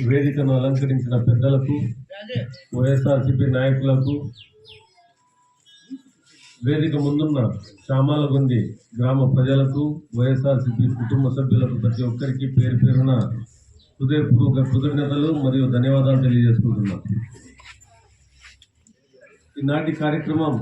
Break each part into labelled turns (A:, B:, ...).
A: వేదికను అలంకరించిన పెద్దలకు, వైఎస్ఆర్సీపీ నాయకులకు, వేదిక ముందున్న చామాలగుంది గ్రామ ప్రజలకు, వైఎస్ఆర్సీపీ కుటుంబ సభ్యులకు ప్రతి ఒక్కరికి పేరు పేరున హృదయపూర్వక కృతజ్ఞతలు మరియు ధన్యవాదాలు తెలియజేసుకుంటున్నాం. ఈనాటి కార్యక్రమం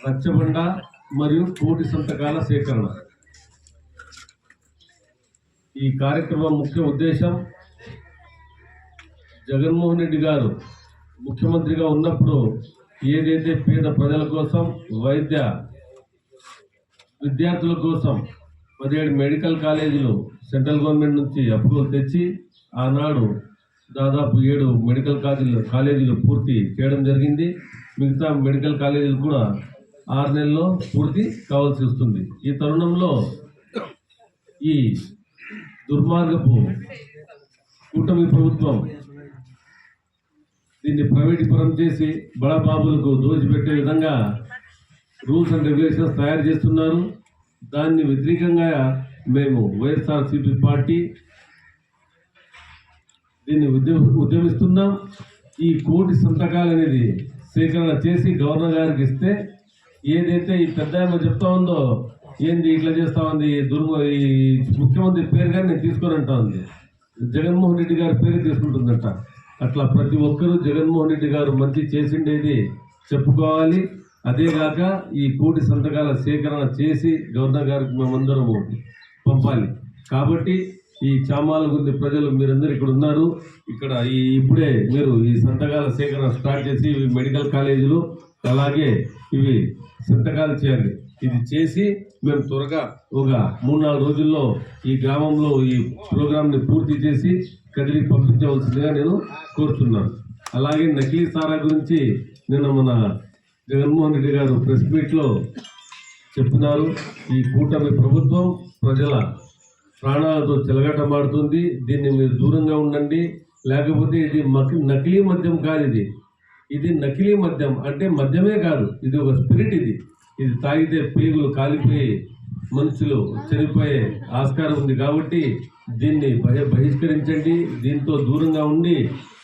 A: రచ్చబండ మరియు కోటి సంతకాల సేకరణ. ఈ కార్యక్రమం ముఖ్య ఉద్దేశం జగన్మోహన్ రెడ్డి గారు ముఖ్యమంత్రిగా ఉన్నప్పుడు ఏదైతే పేద ప్రజల కోసం, విద్యార్థుల కోసం 17 మెడికల్ కాలేజీలు సెంట్రల్ గవర్నమెంట్ నుంచి అప్రూవల్ తెచ్చి ఆనాడు దాదాపు 7 మెడికల్ కాలేజీలు పూర్తి చేయడం జరిగింది. మిగతా మెడికల్ కాలేజీలు కూడా 6 నెలల్లో పూర్తి కావాల్సి వస్తుంది. ఈ తరుణంలో ఈ దుర్మార్గపు కూటమి ప్రభుత్వం దీన్ని ప్రైవేటీకరణ చేసి బడాబాబులకు దోచిపెట్టే విధంగా రూల్స్ అండ్ రెగ్యులేషన్స్ తయారు చేస్తున్నారు. దాన్ని వ్యతిరేకంగా మేము వైఎస్ఆర్సీపీ పార్టీ దీన్ని ఉద్యమిస్తున్నాం. ఈ కోటి సంతకాలు అనేది సేకరణ చేసి గవర్నర్ గారికి ఇస్తే, ఏదైతే ఈ పెద్ద చెప్తా ఉందో ఏంది ఇట్లా చేస్తా ఉంది, ఈ ముఖ్యమంత్రి పేరు కానీ నేను తీసుకొని అంటా ఉంది, జగన్మోహన్ రెడ్డి గారి పేరు తీసుకుంటుందంట. అట్లా ప్రతి ఒక్కరూ జగన్మోహన్ రెడ్డి గారు మంచి చేసిండేది చెప్పుకోవాలి. అదేగాక ఈ కోటి సంతకాల సేకరణ చేసి గవర్నర్ గారికి మేమందరము పంపాలి. కాబట్టి ఈ చామాలగుంది ప్రజలు మీరందరూ ఇక్కడ ఉన్నారు. ఇక్కడ ఇప్పుడే మీరు ఈ సంతకాల సేకరణ స్టార్ట్ చేసి మెడికల్ కాలేజీలు అలాగే ఇవి సంతకాలు చేయాలి. ఇది చేసి మేము త్వరగా ఒక 3-4 రోజుల్లో ఈ గ్రామంలో ఈ ప్రోగ్రాంని పూర్తి చేసి కదిలి పంపించవలసిందిగా నేను కోరుతున్నాను. అలాగే నకిలీ సారా గురించి నిన్న మన జగన్మోహన్ రెడ్డి గారు ప్రెస్ మీట్లో చెప్తున్నారు. ఈ కూటమి ప్రభుత్వం ప్రజల ప్రాణాలతో చెలగాటమాడుతుంది. దీన్ని మీరు దూరంగా ఉండండి, లేకపోతే ఇది నకిలీ మద్యం కాదు. ఇది నకిలీ మద్యం అంటే మద్యమే కాదు, ఇది ఒక స్పిరిట్. ఇది తాగితే పేగులు కాలిపోయి మనుషులు చనిపోయే ఆస్కారం ఉంది. కాబట్టి దీన్ని బహిష్కరించండి. దీంతో దూరంగా ఉండి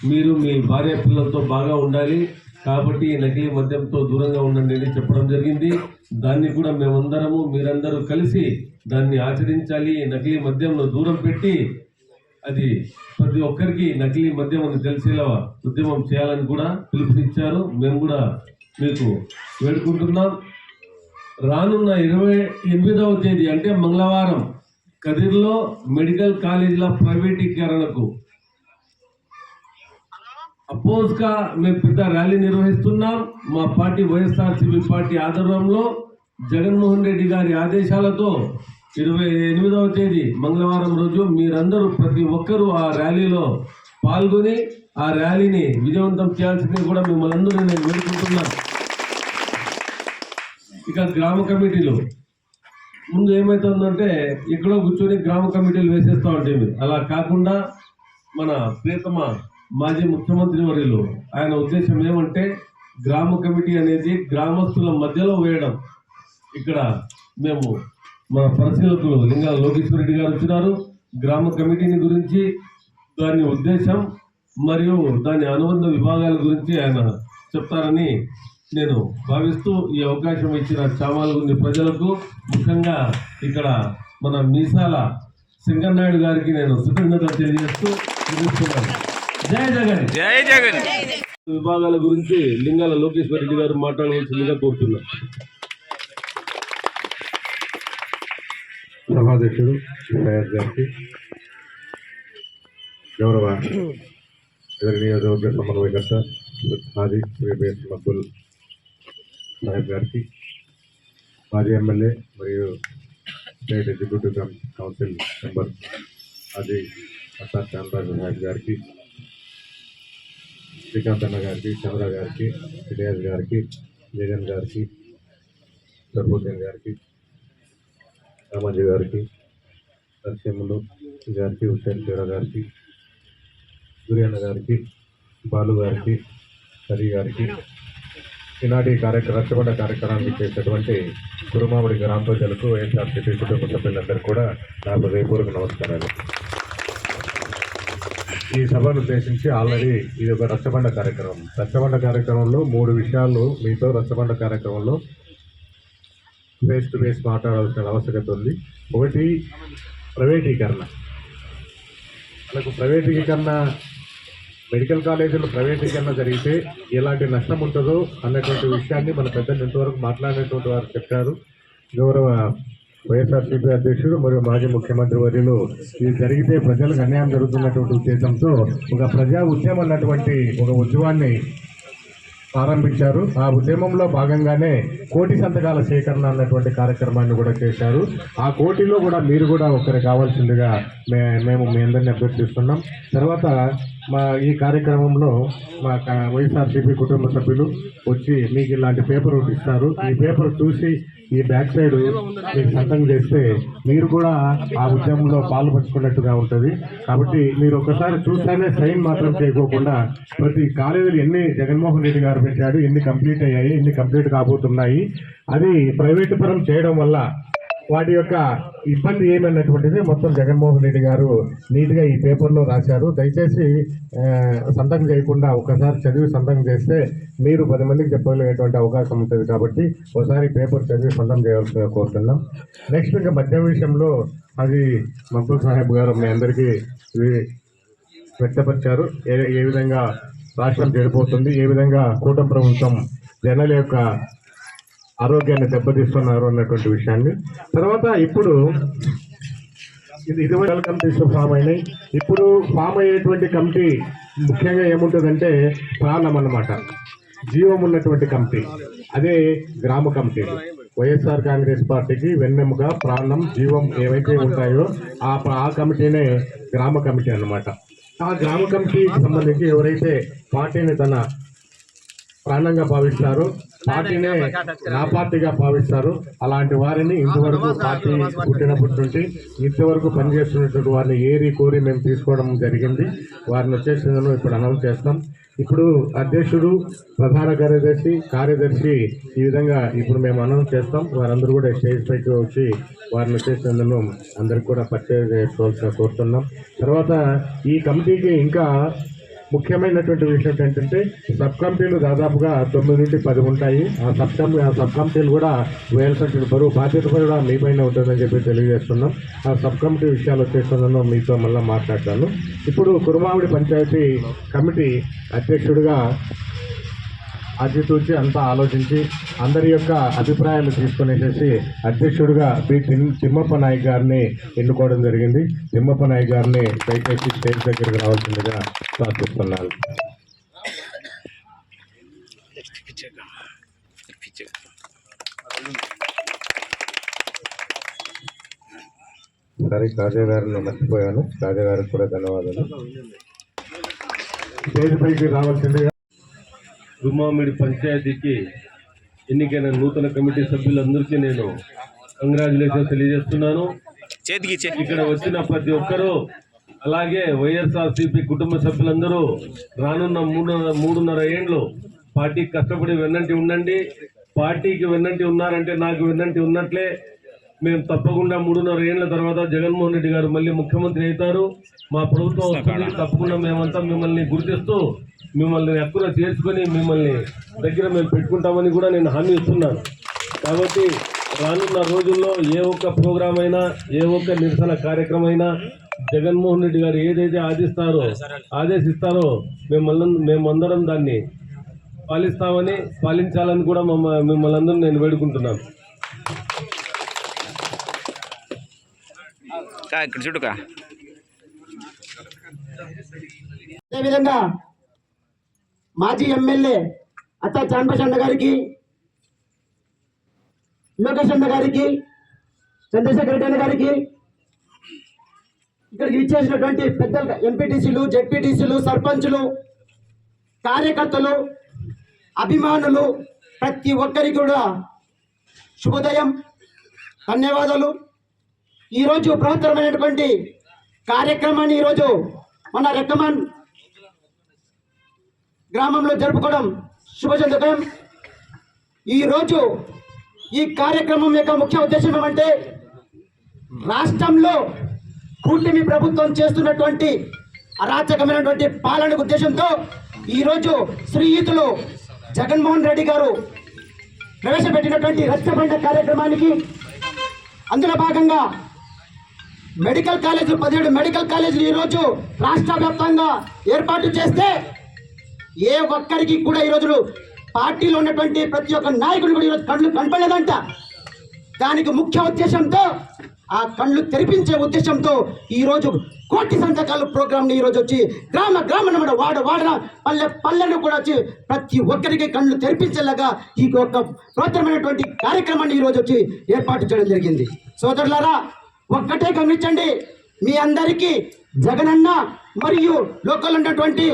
A: మీరు మీ భార్య పిల్లలతో బాగా ఉండాలి. కాబట్టి నకిలీ మద్యంతో దూరంగా ఉండండి అని చెప్పడం జరిగింది. దాన్ని కూడా మేమందరము మీరందరూ కలిసి దాన్ని ఆచరించాలి. నకిలీ మద్యంను దూరం పెట్టి అది ప్రతి ఒక్కరికి నకిలీ మద్యం అని తెలిసేలా ఉద్యమం చేయాలని కూడా పిలుపునిచ్చారు. మేము కూడా మీకు వేడుకుంటున్నాం. రానున్న 28వ తేదీ అంటే మంగళవారం కదిర్లో మెడికల్ కాలేజీల ప్రైవేటీకరణకు అపోజ్గా మేము పెద్ద ర్యాలీ నిర్వహిస్తున్నాం. మా పార్టీ వైఎస్ఆర్సీపీ పార్టీ ఆధ్వర్యంలో జగన్మోహన్ రెడ్డి గారి ఆదేశాలతో 28వ తేదీ మంగళవారం రోజు మీరందరూ ప్రతి ఒక్కరూ ఆ ర్యాలీలో పాల్గొని ఆ ర్యాలీని విజయవంతం చేయాల్సింది కూడా మిమ్మల్ని అందరూ నేను వేడుకుంటున్నాను. ఇక గ్రామ కమిటీలు ముందు ఏమవుతుందంటే ఎక్కడో కూర్చొని గ్రామ కమిటీలు వేసేస్తూ ఉంటాయి. అలా కాకుండా మన ప్రియతమ మాజీ ముఖ్యమంత్రి వర్యులు ఆయన ఉద్దేశం ఏమంటే గ్రామ కమిటీ అనేది గ్రామస్తుల మధ్యలో వేయడం. ఇక్కడ మేము మన పరిశీలకులు లింగాల లోకేశ్వర రెడ్డి గారు వచ్చినారు. గ్రామ కమిటీని గురించి, దాని ఉద్దేశం మరియు దాని అనుబంధ విభాగాల గురించి ఆయన చెప్తారని నేను భావిస్తూ ఈ అవకాశం ఇచ్చిన చామాలగుంది ప్రజలకు, ముఖ్యంగా ఇక్కడ మన మీసాల సింగన్నాయుడు గారికి నేను కృతజ్ఞతలు తెలియజేస్తూ ముగిస్తున్నాను. జై జగన్, జై జగన్. విభాగాల గురించి లింగాల లోకేశ్వర రెడ్డి గారు మాట్లాడవలసిందిగా కోరుతున్నారు.
B: సభాధ్యక్షుడు ఫయాజ్ గారికి, గౌరవ నియోజకవర్గ సమన్వయకర్త హాజీ శ్రీబేస్ మక్కుల్ సాహెబ్ గారికి, మాజీ ఎమ్మెల్యే మరియు state executive council member Haji Asad Chandraju Saheb గారికి, శ్రీకాంత్ అన్న గారికి, చంద్ర గారికి, ఇలియాస్ గారికి, జగన్ గారికి, సర్బోద్దీన్ గారికి, రామాజీ గారికి, నరసింహులు గారికి, హుస్సేన్ పేర గారికి, సూర్యన్న గారికి, బాలు గారికి, హరి గారికి, ఈనాటి రచ్చబండ కార్యక్రమానికి చేసేటువంటి కురుమామిడి గ్రామ ప్రజలకు, వైఎస్ఆర్సీపీ కుటుంబ సభ్యులందరూ కూడా నా హృదయపూర్వక నమస్కారాలు. ఈ సభను ఉద్దేశించి ఆల్రెడీ ఇది ఒక రచ్చబండ కార్యక్రమం. రచ్చబండ కార్యక్రమంలో 3 విషయాలు మీతో రచ్చబండ కార్యక్రమంలో ఫేస్ టు ఫేస్ మాట్లాడాల్సిన ఆవశ్యకత ఉంది. ఒకటి, ప్రైవేటీకరణ. మనకు ప్రైవేటీకరణ, మెడికల్ కాలేజీలో ప్రైవేటీకరణ జరిగితే ఎలాంటి నష్టం ఉంటుందో అన్నటువంటి విషయాన్ని మన పెద్దలు ఇంతవరకు మాట్లాడినటువంటి వారు చెప్పారు. గౌరవ వైఎస్ఆర్సీపీ అధ్యక్షుడు మరియు మాజీ ముఖ్యమంత్రి వర్యులు ఇది జరిగితే ప్రజలకు అన్యాయం జరుగుతున్నటువంటి ఉద్దేశంతో ఒక ప్రజా ఉద్యమం అన్నటువంటి ఒక ఉద్యమాన్ని ప్రారంభించారు. ఆ ఉద్యమంలో భాగంగానే 1,00,000 సంతకాల సేకరణ అన్నటువంటి కార్యక్రమాన్ని కూడా చేశారు. ఆ 1,00,000లో కూడా మీరు కూడా ఒకరు కావాల్సిందిగా మేము మీ అందరినీ అభ్యర్థిస్తున్నాం. తర్వాత ఈ కార్యక్రమంలో మా వైఎస్ఆర్సీపీ కుటుంబ సభ్యులు వచ్చి మీకు ఇలాంటి పేపర్ ఒకటి ఇస్తారు. ఈ పేపర్ చూసి ఈ బ్యాక్ సైడ్ మీకు సంతకం చేస్తే మీరు కూడా ఆ ఉద్యమంలో పాల్పంచుకున్నట్టుగా ఉంటుంది. కాబట్టి మీరు ఒకసారి చూస్తేనే సైన్ మాత్రం చేయకోకుండా ప్రతి కాలేజీలు ఎన్ని జగన్మోహన్ రెడ్డి గారు పెట్టాడు, ఎన్ని కంప్లీట్ అయ్యాయి, ఎన్ని కంప్లీట్ కాబోతున్నాయి, అది ప్రైవేటు పరం చేయడం వల్ల వాటి యొక్క ఇబ్బంది ఏమన్నటువంటిది మొత్తం జగన్మోహన్ రెడ్డి గారు నీట్గా ఈ పేపర్లో రాశారు. దయచేసి సంతకం చేయకుండా ఒకసారి చదివి సంతకం చేస్తే మీరు 10 మందికి చెప్పగలిగేటువంటి అవకాశం ఉంటుంది. కాబట్టి ఒకసారి పేపర్ చదివి సంతకం చేయవలసిందిగా కోరుతున్నాం. నెక్స్ట్ ఇంకా మద్యం విషయంలో అది మక్బూల్ సాహెబ్ గారు మీ అందరికీ వ్యక్తపరిచారు. ఏ విధంగా రాష్ట్రం చెడిపోతుంది, ఏ విధంగా కూటమి ప్రభుత్వం జనాల యొక్క ఆరోగ్యాన్ని దెబ్బతీస్తున్నారు అన్నటువంటి విషయాన్ని. తర్వాత ఇప్పుడు ఇది 20 కమిటీస్ ఫామ్ అయినాయి. ఇప్పుడు ఫామ్ అయ్యేటువంటి కమిటీ ముఖ్యంగా ఏముంటుందంటే ప్రాణం అన్నమాట, జీవం ఉన్నటువంటి కమిటీ. అదే గ్రామ కమిటీలు. వైఎస్ఆర్ కాంగ్రెస్ పార్టీకి వెన్నెముక, ప్రాణం, జీవం ఏవైతే ఉంటాయో ఆ కమిటీనే గ్రామ కమిటీ అన్నమాట. ఆ గ్రామ కమిటీకి సంబంధించి ఎవరైతే పార్టీని తన ప్రాణంగా భావిస్తారు, పార్టీనే నా పార్టీగా భావిస్తారు, అలాంటి వారిని ఇంతవరకు పార్టీ పుట్టినప్పటి నుండి ఇంతవరకు పనిచేస్తున్నటువంటి వారిని ఏరి కోరి మేము తీసుకోవడం జరిగింది. వారిని వచ్చేసిందని ఇప్పుడు అనౌన్స్ చేస్తాం. ఇప్పుడు అధ్యక్షుడు, ప్రధాన కార్యదర్శి ఈ విధంగా ఇప్పుడు మేము అనౌన్స్ చేస్తాం. వారందరూ కూడా స్టేజ్ పైకి వచ్చి వారిని వచ్చేసినందుకు అందరికి కూడా పరిచయం చేసుకోవాల్సిన కోరుతున్నాం. తర్వాత ఈ కమిటీకి ఇంకా ముఖ్యమైనటువంటి విషయం ఏంటంటే సబ్ కమిటీలు దాదాపుగా 9 నుండి 10 ఉంటాయి. ఆ సబ్ కమిటీలు కూడా వేయాల్సినటువంటి బరువు బాధ్యత కూడా మీ పైన ఉంటుందని చెప్పి తెలియజేస్తున్నాం. ఆ సబ్ కమిటీ విషయాలు వచ్చేస్తున్నాను మీతో మళ్ళీ మాట్లాడతాను. ఇప్పుడు కురుమావిడి పంచాయతీ కమిటీ అధ్యక్షుడిగా ఆచితూచి అంతా ఆలోచించి అందరి యొక్క అభిప్రాయాలు తీసుకునేసేసి అధ్యక్షుడిగా బి తిమ్మప్ప నాయక్ గారిని ఎన్నుకోవడం జరిగింది. తిమ్మప్ప నాయక్ గారిని దయచేసి స్టేజ్ దగ్గరికి రావాల్సిందిగా ప్రార్థిస్తున్నాను. సరే, రాజా గారిని మర్చిపోయాను. రాజా గారికి కూడా ధన్యవాదాలు. స్టేజ్ పైకి రావాల్సిందిగా
A: గుమ్మామిడి పంచాయతీకి ఎన్నికైన నూతన కమిటీ సభ్యులందరికీ నేను కంగ్రాచులేషన్స్ తెలియజేస్తున్నాను. ఇక్కడ వచ్చిన ప్రతి ఒక్కరూ, అలాగే వైఎస్ఆర్సీపీ కుటుంబ సభ్యులందరూ రానున్న 3.5 ఏండ్లు పార్టీకి కష్టపడి వెన్నంటి ఉండండి. పార్టీకి వెన్నంటి ఉన్నారంటే నాకు వెన్నంటి ఉన్నట్లే. మేము తప్పకుండా 3.5 ఏండ్ల తర్వాత జగన్మోహన్ రెడ్డి గారు మళ్ళీ ముఖ్యమంత్రి అవుతారు. మా ప్రభుత్వం వస్తుంది. తప్పకుండా మేమంతా మిమ్మల్ని గుర్తిస్తూ మిమ్మల్ని ఎక్కువ చేర్చుకొని మిమ్మల్ని దగ్గర మేము పెట్టుకుంటామని కూడా నేను హామీ ఇస్తున్నాను. కాబట్టి రానున్న రోజుల్లో ఏ ఒక్క ప్రోగ్రాం అయినా, ఏ ఒక్క నిరసన కార్యక్రమం అయినా జగన్మోహన్ రెడ్డి గారు ఏదైతే ఆదేశిస్తారో మేమందరం దాన్ని పాలించాలని కూడా మిమ్మల్ని అందరూ నేను వేడుకుంటున్నాను.
C: అదేవిధంగా మాజీ ఎమ్మెల్యే అత్తా చాన్బసన్న గారికి, లోకేష్ అన్న గారికి, చంద్రశేఖర్ రెడ్డి గారికి, ఇక్కడికి ఇచ్చేసినటువంటి పెద్దలు, ఎంపీటీసీలు, జెడ్పీటీసీలు, సర్పంచులు, కార్యకర్తలు, అభిమానులు, ప్రతి ఒక్కరికి కూడా శుభోదయం, ధన్యవాదాలు. ఈరోజు బృహత్తరమైనటువంటి కార్యక్రమాన్ని ఈరోజు మన రెక్కమాన్ గ్రామంలో జరుపుకోవడం శుభసందర్భం. ఈరోజు ఈ కార్యక్రమం యొక్క ముఖ్య ఉద్దేశం ఏమంటే రాష్ట్రంలో కూటమి ప్రభుత్వం చేస్తున్నటువంటి అరాచకమైనటువంటి పాలన ఉద్దేశంతో ఈరోజు శ్రీయుతులు జగన్మోహన్ రెడ్డి గారు ప్రవేశపెట్టినటువంటి రచ్చబండ కార్యక్రమానికి అందులో భాగంగా మెడికల్ కాలేజీలు 17 మెడికల్ కాలేజీలు ఈరోజు రాష్ట్ర వ్యాప్తంగా ఏర్పాటు చేస్తే ఏ ఒక్కరికి కూడా ఈరోజు పార్టీలో ఉన్నటువంటి ప్రతి ఒక్క నాయకుడు కూడా ఈరోజు కళ్ళు కనపడలేదంట. దానికి ముఖ్య ఉద్దేశంతో ఆ కళ్ళు తెరిపించే ఉద్దేశంతో ఈరోజు కోటి సంతకాలు ప్రోగ్రామ్ని ఈరోజు వచ్చి గ్రామ గ్రామం వాడ పల్లె పల్లెను కూడా వచ్చి ప్రతి ఒక్కరికి కళ్ళు తెరిపించేలాగా ఈ యొక్క ప్రోత్తరమైనటువంటి కార్యక్రమాన్ని ఈరోజు వచ్చి ఏర్పాటు చేయడం జరిగింది. సోదరులారా, ఒక్కటే గమనించండి, మీ అందరికీ జగనన్న మరియు లోకల్ ఉన్నటువంటి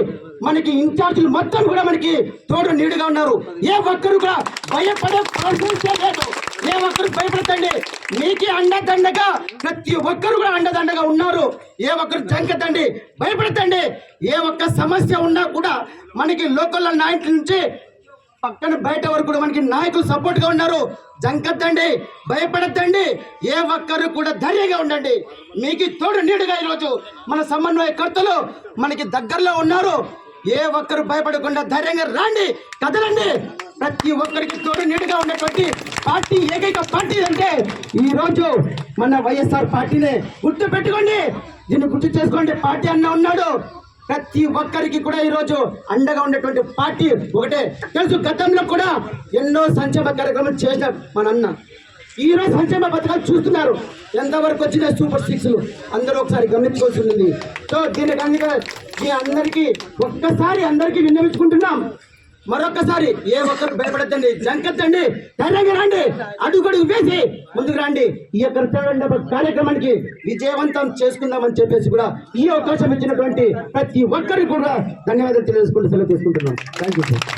C: మనకి ఇన్ఛార్జీలు మొత్తం కూడా మనకి తోడు నీడుగా ఉన్నారు. ఏ ఒక్కరు కూడా భయపడే ప్రశ్నే లేదు. ఏ ఒక్కరు భయపడతండి, మీకే అండదండగా ప్రతి ఒక్కరు కూడా అండదండగా ఉన్నారు. ఏ ఒక్కరు జంకతండి, భయపడతండి. ఏ ఒక్క సమస్య ఉన్నా కూడా మనకి లోకల్ నాయకుల నుంచి పక్కన బయట వరకు కూడా మనకి నాయకులు సపోర్ట్ గా ఉన్నారు. జంకద్దండి, భయపడద్దండి. ఏ ఒక్కరు కూడా ధైర్యంగా ఉండండి. మీకు తోడు నీడుగా ఈరోజు మన సమన్వయకర్తలు మనకి దగ్గరలో ఉన్నారు. ఏ ఒక్కరు భయపడకుండా ధైర్యంగా రండి, కదలండి. ప్రతి ఒక్కరికి తోడు నీడుగా ఉన్నటువంటి పార్టీ ఏకైక పార్టీ అంటే ఈరోజు మన వైఎస్ఆర్ పార్టీనే. గుర్తు పెట్టుకోండి, దీన్ని గుర్తు చేసుకోండి. పార్టీ అన్న ఉన్నాడు. ప్రతి ఒక్కరికి కూడా ఈరోజు అండగా ఉన్నటువంటి పార్టీ ఒకటే. తెలుసు, గతంలో కూడా ఎన్నో సంక్షేమ కార్యక్రమాలు చేసిన మన అన్న. ఈరోజు సంక్షేమ పథకాలు చూస్తున్నారు ఎంతవరకు వచ్చిన సూపర్ 6లు అందరూ ఒకసారి గమనించుకోవాల్సి ఉంది. సో దీనికి అందరికీ ఒక్కసారి అందరికీ విన్నవించుకుంటున్నాం. మరొక్కసారి ఏ ఒక్కరు భయపడద్దండి, జంకద్దండి, ధైర్యంగా రండి, అడుగడుగు వేసి ముందుకు రండి. ఈ యొక్క కార్యక్రమానికి విజయవంతం చేసుకుందామని చెప్పేసి కూడా ఈ అవకాశం ఇచ్చినటువంటి ప్రతి ఒక్కరికి కూడా ధన్యవాదాలు తెలియజేసుకుంటూ సెలవు తీసుకుంటున్నాం. Thank you sir.